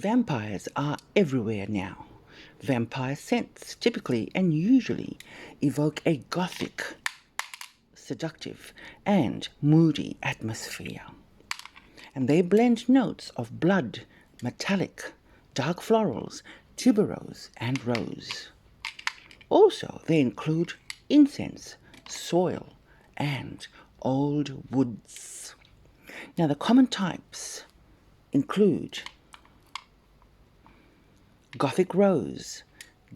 Vampires are everywhere now. Vampire scents typically and usually evoke a gothic, seductive, and moody atmosphere. And they blend notes of blood, metallic, dark florals, tuberose, and rose. Also, they include incense, soil, and old woods. Now, the common types include Gothic rose,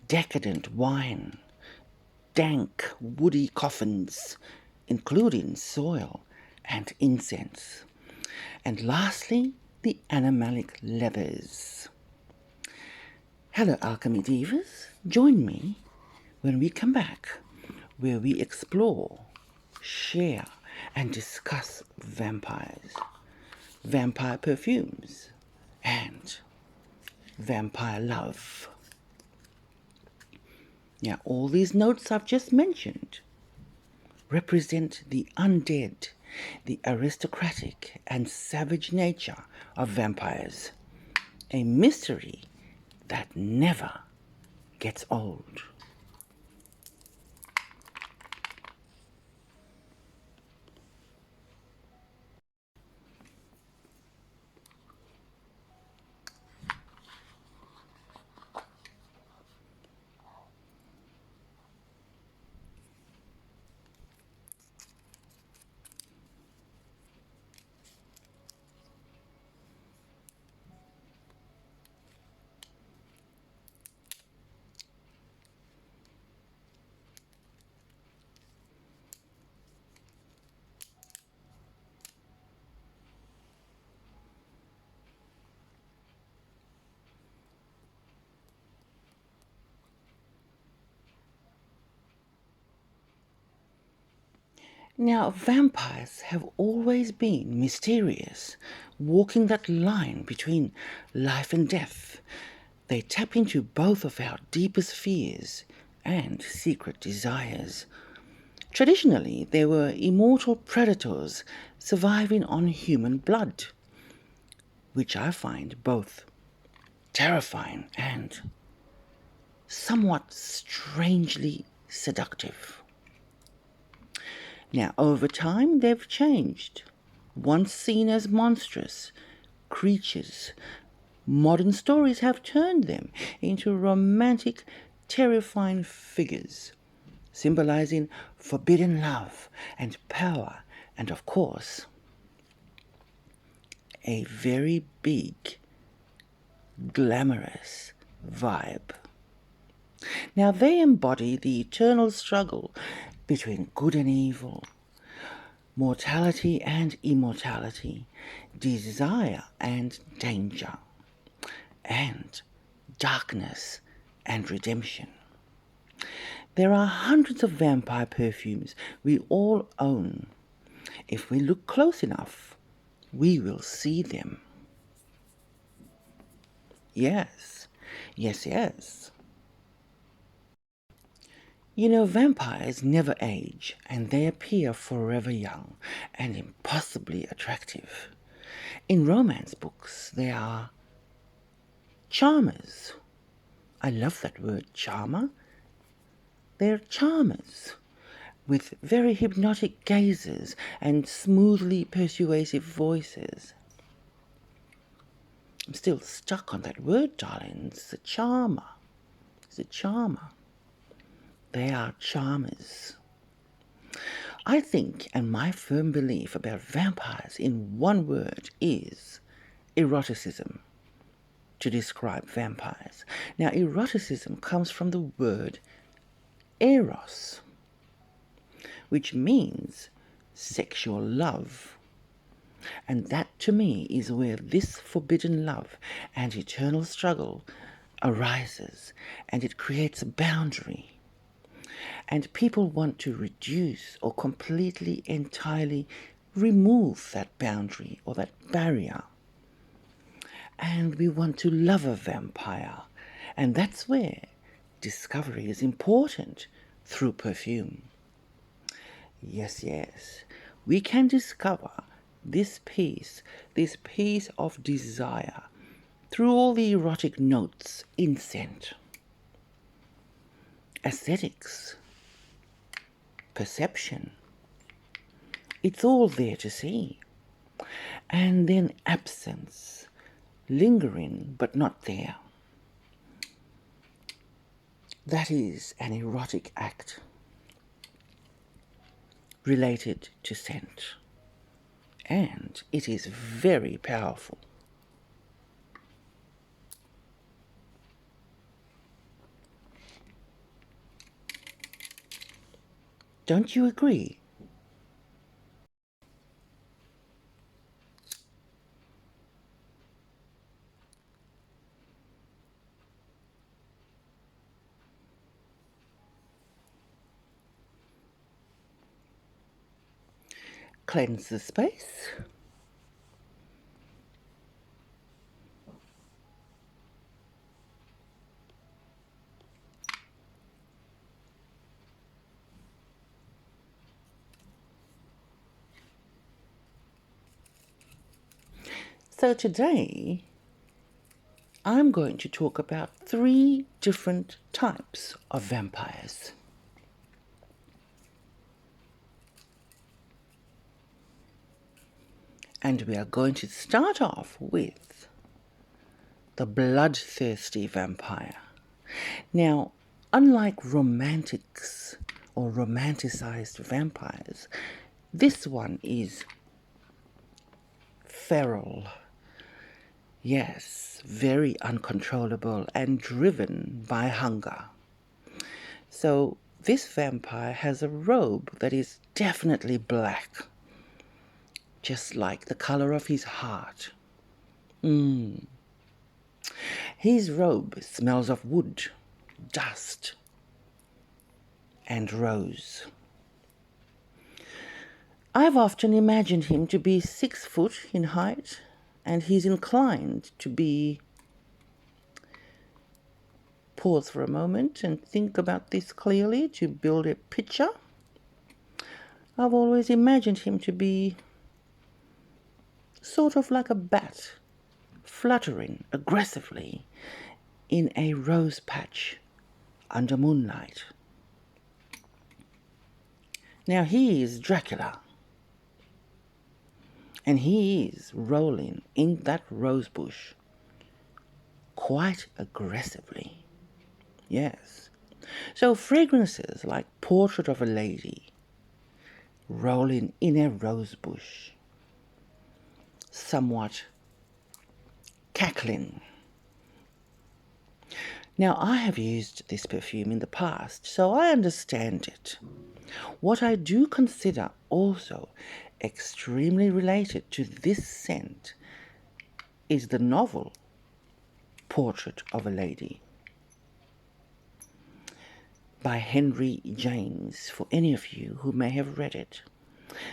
decadent wine, dank woody coffins, including soil and incense. And lastly, the animalic leathers. Hello, Alchemy Divas. Join me when we come back, where we explore, share, and discuss vampires, vampire perfumes, and vampire love. Now, all these notes I've just mentioned represent the undead, the aristocratic and savage nature of vampires, a mystery that never gets old. Now, vampires have always been mysterious, walking that line between life and death. They tap into both of our deepest fears and secret desires. Traditionally, they were immortal predators surviving on human blood, which I find both terrifying and somewhat strangely seductive. Now, over time, they've changed. Once seen as monstrous creatures, modern stories have turned them into romantic, terrifying figures, symbolizing forbidden love and power, and of course, a very big, glamorous vibe. Now, they embody the eternal struggle between good and evil, mortality and immortality, desire and danger, and darkness and redemption. There are hundreds of vampire perfumes we all own. If we look close enough, we will see them. Yes, yes, yes. You know, vampires never age, and they appear forever young and impossibly attractive. In romance books, they are charmers. I love that word, charmer. They're charmers with very hypnotic gazes and smoothly persuasive voices. I'm still stuck on that word, darling. It's a charmer. It's a charmer. They are charmers. I think, and my firm belief about vampires in one word is eroticism, to describe vampires. Now, eroticism comes from the word eros, which means sexual love. And that, to me, is where this forbidden love and eternal struggle arises, and it creates a boundary. And people want to reduce or completely, entirely remove that boundary or that barrier. And we want to love a vampire. And that's where discovery is important through perfume. Yes, yes. We can discover this piece of desire through all the erotic notes in scent, aesthetics, perception. It's all there to see. And then absence, lingering but not there. That is an erotic act related to scent, and it is very powerful. Don't you agree? Cleanse the space. So today, I'm going to talk about 3 different types of vampires. And we are going to start off with the bloodthirsty vampire. Now, unlike romantics or romanticized vampires, this one is feral. Yes, very uncontrollable and driven by hunger. So this vampire has a robe that is definitely black, just like the color of his heart. His robe smells of wood, dust, and rose. I've often imagined him to be 6 foot in height, and he's inclined to be... Pause for a moment and think about this clearly to build a picture. I've always imagined him to be sort of like a bat, fluttering aggressively in a rose patch under moonlight. Now he is Dracula, and he is rolling in that rose bush quite aggressively. Yes. So fragrances like Portrait of a Lady, rolling in a rose bush, somewhat cackling. Now, I have used this perfume in the past, so I understand it. What I do consider also extremely related to this scent is the novel Portrait of a Lady by Henry James, for any of you who may have read it.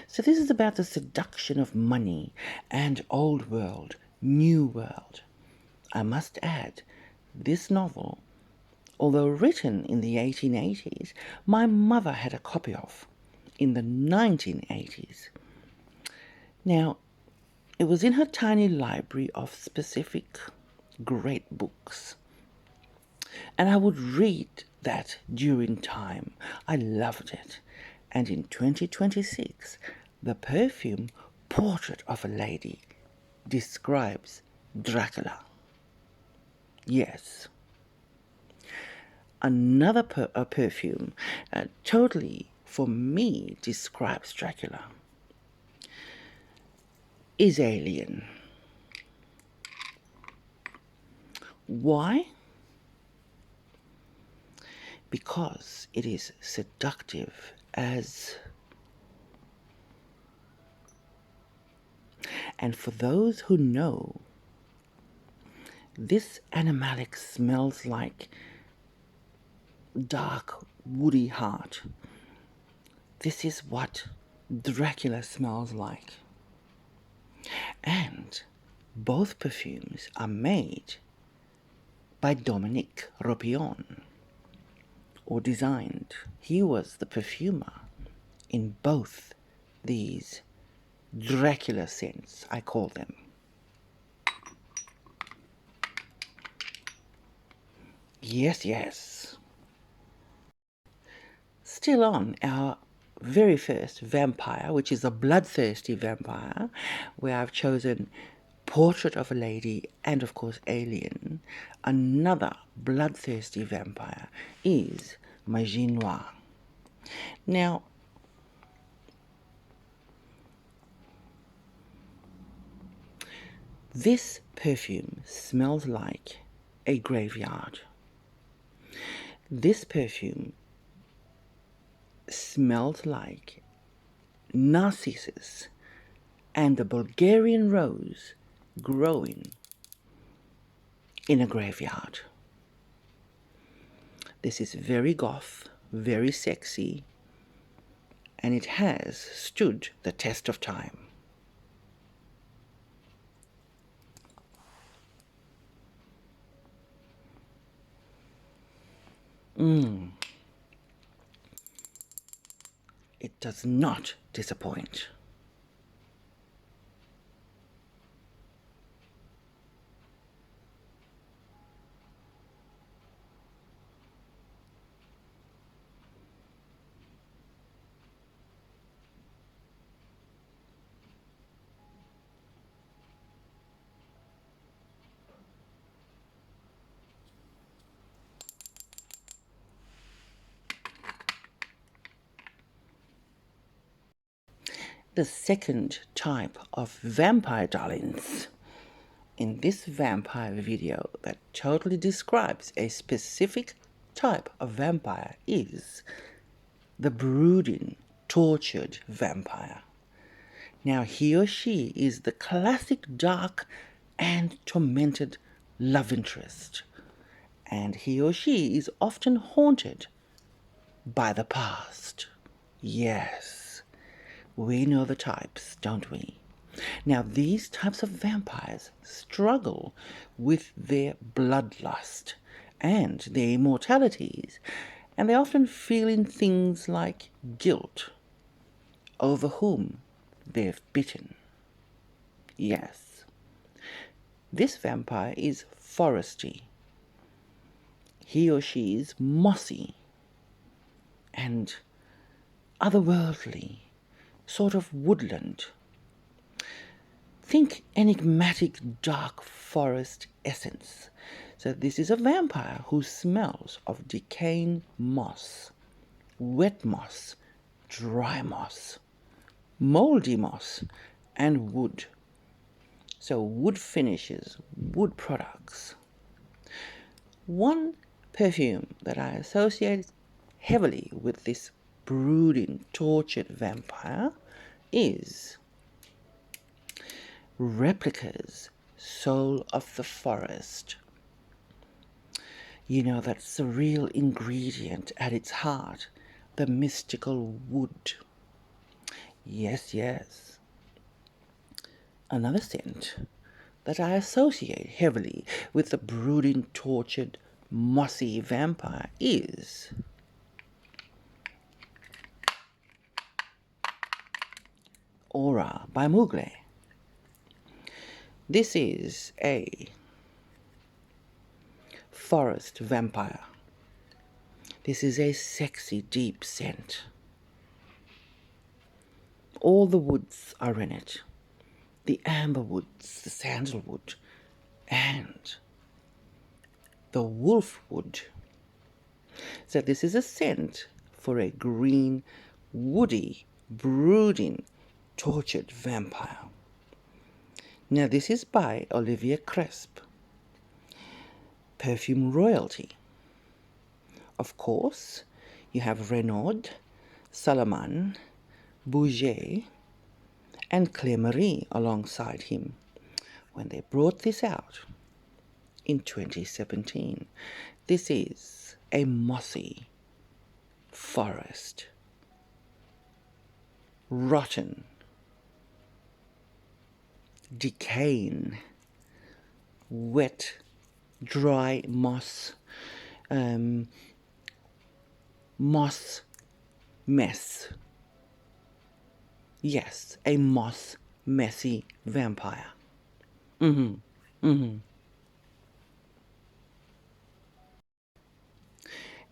So this is about the seduction of money and old world, new world. I must add, this novel, although written in the 1880s, my mother had a copy of in the 1980s. Now, it was in her tiny library of specific great books, and I would read that during time. I loved it. And in 2026, the perfume Portrait of a Lady describes Dracula. Yes. Another perfume totally, for me, describes Dracula is Alien. Why? Because it is seductive as... And for those who know, this animalic smells like dark, woody heart. This is what Dracula smells like. And both perfumes are made by Dominique Ropion, or designed. He was the perfumer in both these Dracula scents, I call them. Yes, yes. Still on our very first vampire, which is a bloodthirsty vampire, where I've chosen Portrait of a Lady and, of course, Alien. Another bloodthirsty vampire is Magie Noire. Now, this perfume smells like a graveyard. This perfume smells like narcissus and the Bulgarian rose growing in a graveyard. This is very goth, very sexy, and it has stood the test of time. It does not disappoint. The second type of vampire, darlings, in this vampire video that totally describes a specific type of vampire, is the brooding, tortured vampire. Now, he or she is the classic dark and tormented love interest, and he or she is often haunted by the past. Yes, we know the types, don't we? Now, these types of vampires struggle with their bloodlust and their immortalities, and they often feel in things like guilt over whom they've bitten. Yes, this vampire is foresty. He or she is mossy and otherworldly, sort of woodland. Think enigmatic dark forest essence. So this is a vampire who smells of decaying moss, wet moss, dry moss, moldy moss, and wood. So wood finishes, wood products. One perfume that I associate heavily with this brooding, tortured vampire is Replica's Soul of the Forest. You know, that surreal ingredient at its heart, the mystical wood. Yes, yes. Another scent that I associate heavily with the brooding, tortured, mossy vampire is Aura by Mugler. This is a forest vampire. This is a sexy, deep scent. All the woods are in it. The amber woods, the sandalwood, and the wolf wood. So this is a scent for a green, woody, brooding, tortured vampire. Now this is by Olivia Cresp, perfume royalty. Of course, you have Renaud, Salaman, Bouget, and Claire Marie alongside him when they brought this out in 2017. This is a mossy forest, rotten, decaying, wet, dry moss, moss mess. Yes, a moss messy vampire.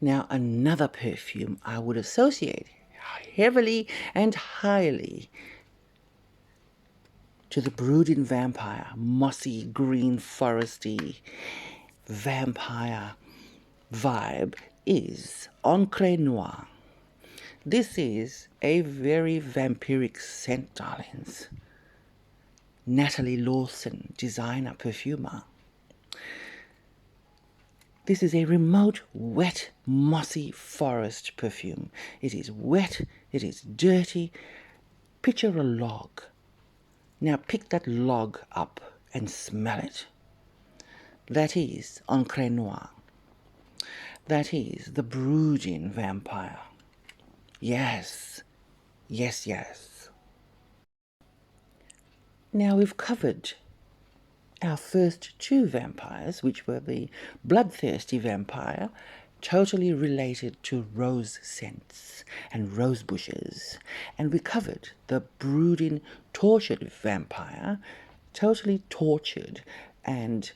Now, another perfume I would associate heavily and highly to the brooding vampire, mossy, green, foresty vampire vibe is Encre Noir. This is a very vampiric scent, darlings. Natalie Lawson, designer, perfumer. This is a remote, wet, mossy forest perfume. It is wet, it is dirty. Picture a log. Now pick that log up and smell it. That is Encre Noir. That is the brooding vampire. Yes, yes, yes. Now we've covered our first two vampires, which were the bloodthirsty vampire, totally related to rose scents and rose bushes. And we covered the brooding, tortured vampire, totally tortured and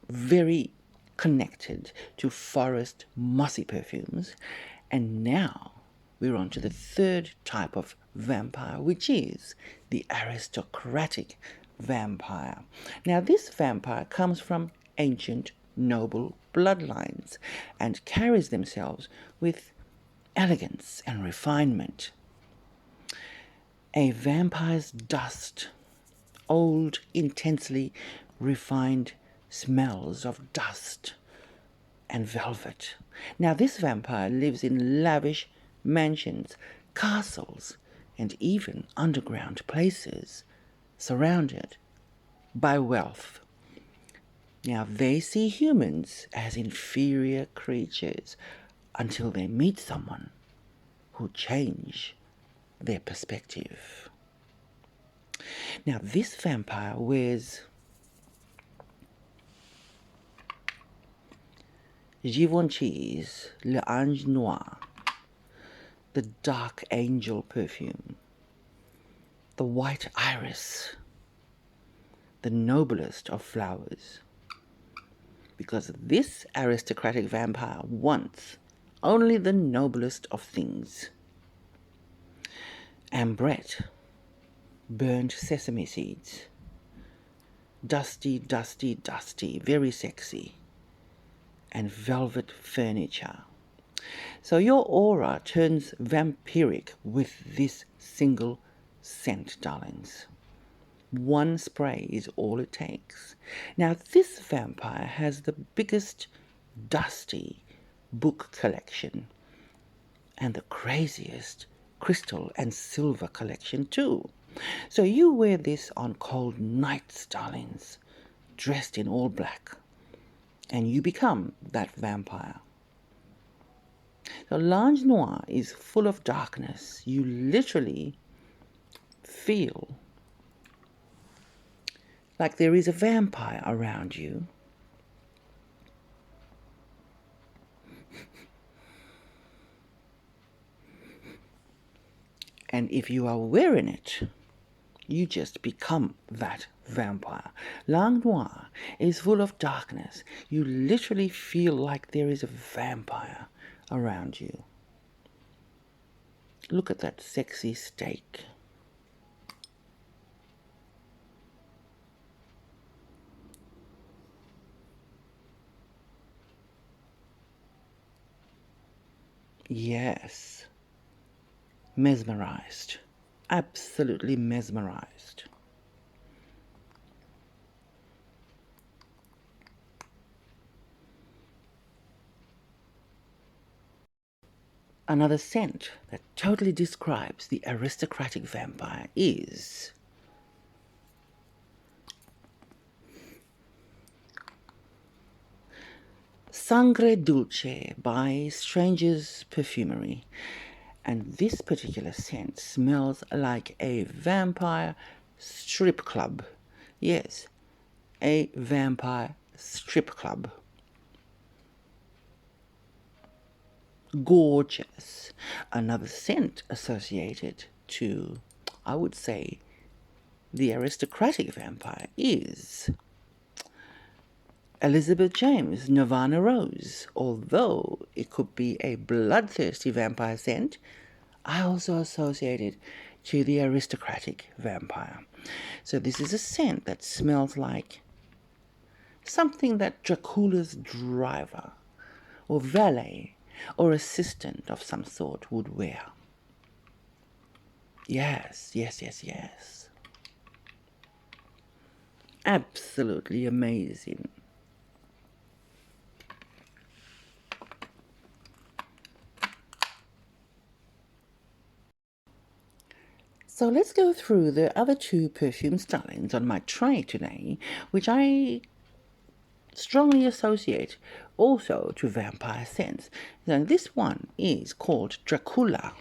very connected to forest mossy perfumes. And now we're on to the third type of vampire, which is the aristocratic vampire. Now, this vampire comes from ancient noble bloodlines and carries themselves with elegance and refinement. A vampire's dust, old, intensely refined smells of dust and velvet. Now, this vampire lives in lavish mansions, castles, and even underground places, surrounded by wealth. Now, they see humans as inferior creatures until they meet someone who change their perspective. Now, this vampire wears Givenchy's L'Ange Noir, the dark angel perfume, the white iris, the noblest of flowers. Because this aristocratic vampire wants only the noblest of things. Ambrette, burned sesame seeds, dusty, dusty, dusty, very sexy, and velvet furniture. So your aura turns vampiric with this single scent, darlings. One spray is all it takes. Now, this vampire has the biggest dusty book collection and the craziest crystal and silver collection too. So you wear this on cold nights, darlings, dressed in all black, and you become that vampire. So L'Ange Noir is full of darkness. You literally feel like there is a vampire around you. And if you are wearing it, you just become that vampire. L'Ange Noir is full of darkness. You literally feel like there is a vampire around you. Look at that sexy steak. Yes. Mesmerized. Absolutely mesmerized. Another scent that totally describes the aristocratic vampire is Sangre Dulce by Stranger's Perfumery. And this particular scent smells like a vampire strip club. Yes, a vampire strip club. Gorgeous. Another scent associated to, I would say, the aristocratic vampire is Elizabeth James, Nirvana Rose. Although it could be a bloodthirsty vampire scent, I also associate it to the aristocratic vampire. So this is a scent that smells like something that Dracula's driver or valet or assistant of some sort would wear. Yes, yes, yes, yes. Absolutely amazing. So let's go through the other two perfume stylings on my tray today, which I strongly associate also to vampire scents. Now this one is called Dracula.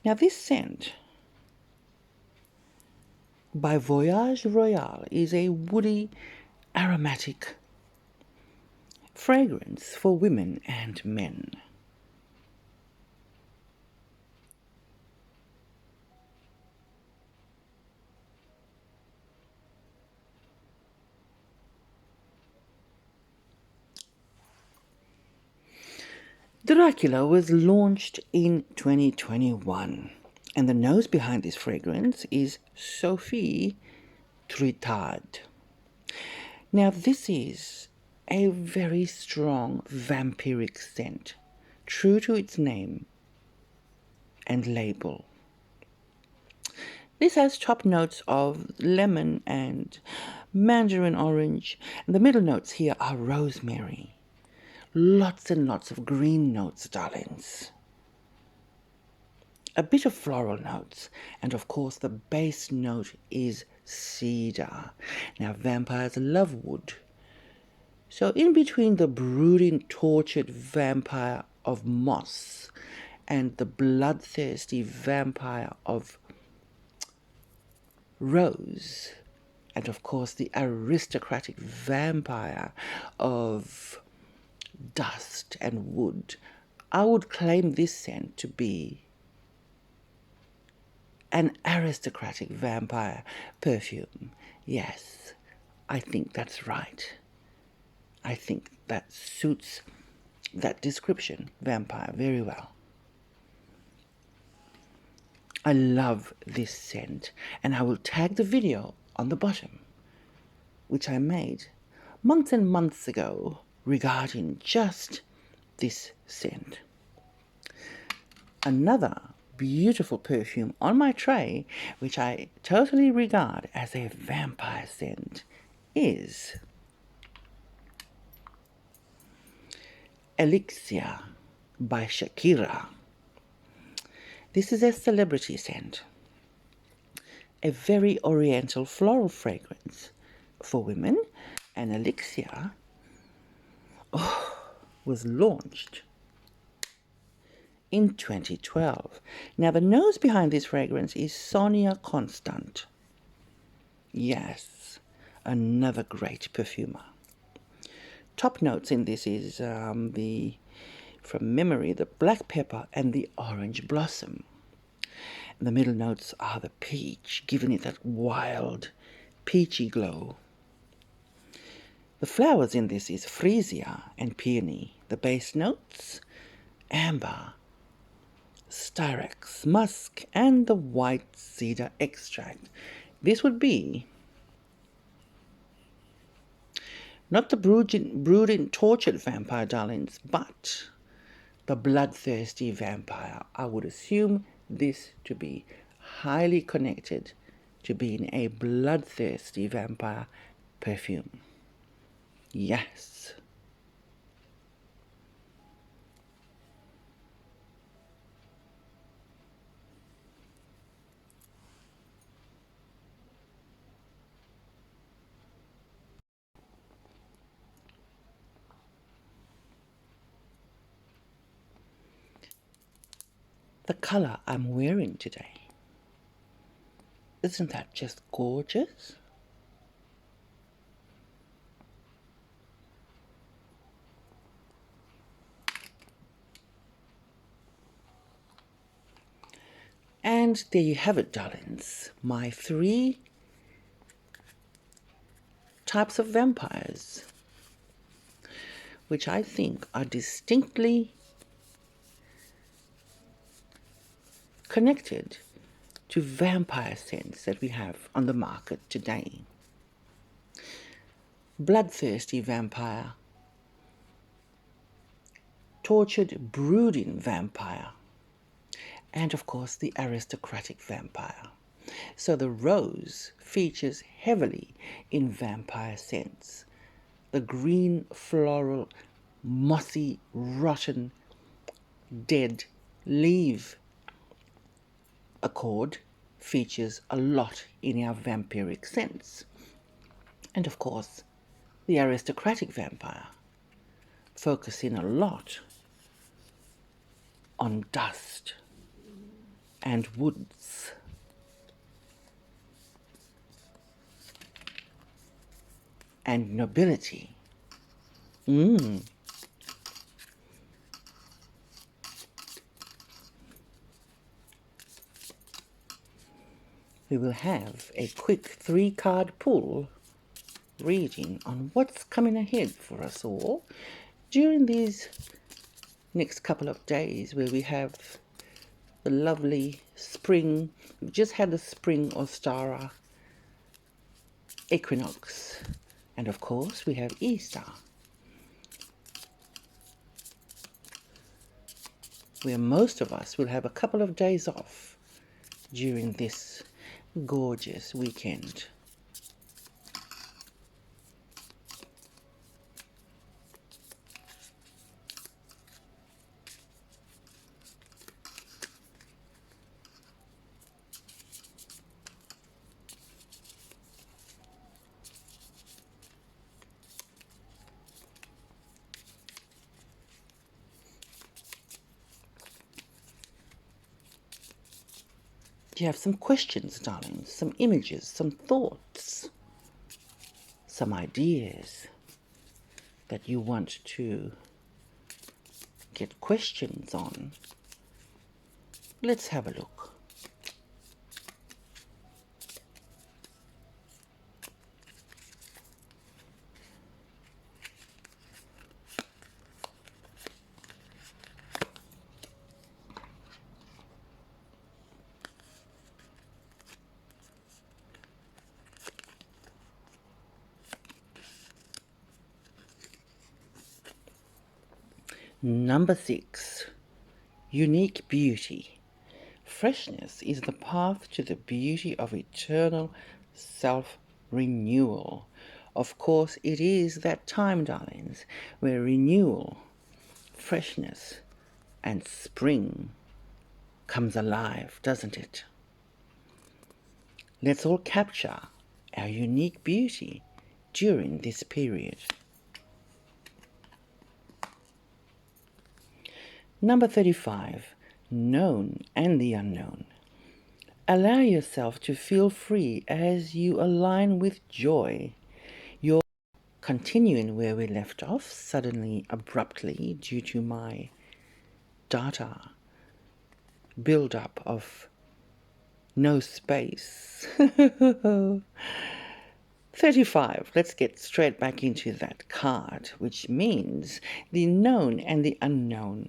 Now this scent by Voyage Royale is a woody, aromatic fragrance for women and men. Dracula was launched in 2021, and the nose behind this fragrance is Sophie Tritard. Now, this is a very strong vampiric scent, true to its name and label. This has top notes of lemon and mandarin orange, and the middle notes here are rosemary. Lots and lots of green notes, darlings. A bit of floral notes, and of course the base note is cedar. Now vampires love wood. So in between the brooding, tortured vampire of moss and the bloodthirsty vampire of rose, and of course the aristocratic vampire of dust and wood, I would claim this scent to be an aristocratic vampire perfume. Yes, I think that's right. I think that suits that description, vampire, very well. I love this scent, and I will tag the video on the bottom, which I made months and months ago regarding just this scent. Another beautiful perfume on my tray, which I totally regard as a vampire scent, is Elixir by Shakira. This is a celebrity scent, a very oriental floral fragrance for women, and Elixir was launched in 2012. Now the nose behind this fragrance is Sonia Constant. Yes, another great perfumer. Top notes in this is from memory, the black pepper and the orange blossom. And the middle notes are the peach, giving it that wild, peachy glow. The flowers in this is freesia and peony. The base notes, amber, styrax, musk, and the white cedar extract. This would be not the brooding, tortured vampire, darlings, but the bloodthirsty vampire. I would assume this to be highly connected to being a bloodthirsty vampire perfume. Yes. The color I'm wearing today. Isn't that just gorgeous? And there you have it, darlings. My 3 types of vampires, which I think are distinctly connected to vampire scents that we have on the market today. Bloodthirsty vampire, tortured, brooding vampire, and of course the aristocratic vampire. So the rose features heavily in vampire scents. The green, floral, mossy, rotten, dead leaf accord features a lot in our vampiric scents. And of course, the aristocratic vampire, focusing a lot on dust and woods. And nobility. We will have a quick 3-card pull reading on what's coming ahead for us all during these next couple of days, where we have the lovely spring. We've just had the spring Ostara equinox, and of course we have Easter, where most of us will have a couple of days off during this gorgeous weekend. Do you have some questions, darling? Some images, some thoughts, some ideas that you want to get questions on? Let's have a look. Number 6, unique beauty. Freshness is the path to the beauty of eternal self-renewal. Of course, it is that time, darlings, where renewal, freshness, and spring comes alive, doesn't it? Let's all capture our unique beauty during this period. Number 35, known and the unknown. Allow yourself to feel free as you align with joy. You're continuing where we left off, suddenly, abruptly, due to my data build-up of no space. 35, let's get straight back into that card, which means the known and the unknown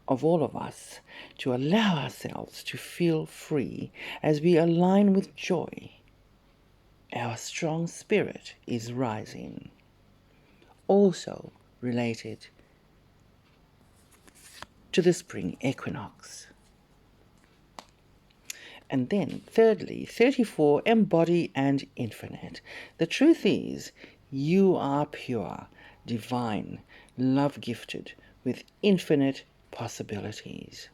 of all of us, to allow ourselves to feel free as we align with joy. Our strong spirit is rising. Also related to the spring equinox. And then, thirdly, 34, embody and infinite. The truth is, you are pure, divine, love-gifted, with infinite possibilities.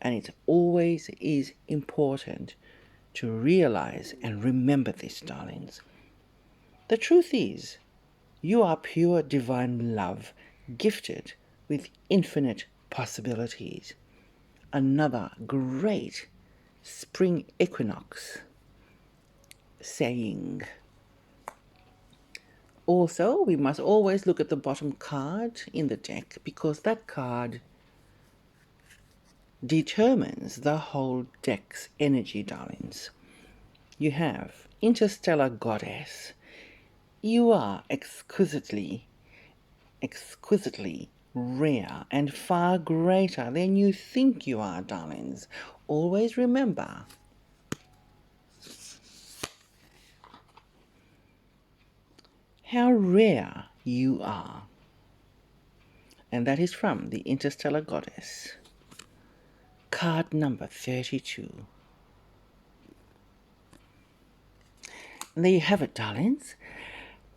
And it always is important to realize and remember this, darlings. The truth is, you are pure, divine love, gifted with infinite possibilities. Another great spring equinox saying. Also, we must always look at the bottom card in the deck, because that card determines the whole deck's energy, darlings. You have Interstellar Goddess. You are exquisitely rare and far greater than you think you are, darlings. Always remember, how rare you are. And that is from the Interstellar Goddess, card number 32. And there you have it, darlings.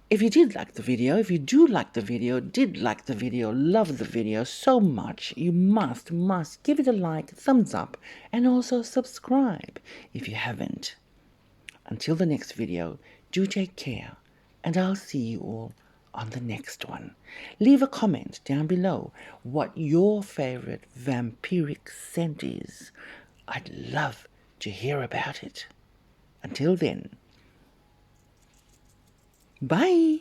If you did like the video, if you do like the video, love the video so much, you must give it a like, thumbs up, and also subscribe if you haven't. Until the next video, do take care, and I'll see you all on the next one. Leave a comment down below what your favorite vampiric scent is. I'd love to hear about it. Until then, bye!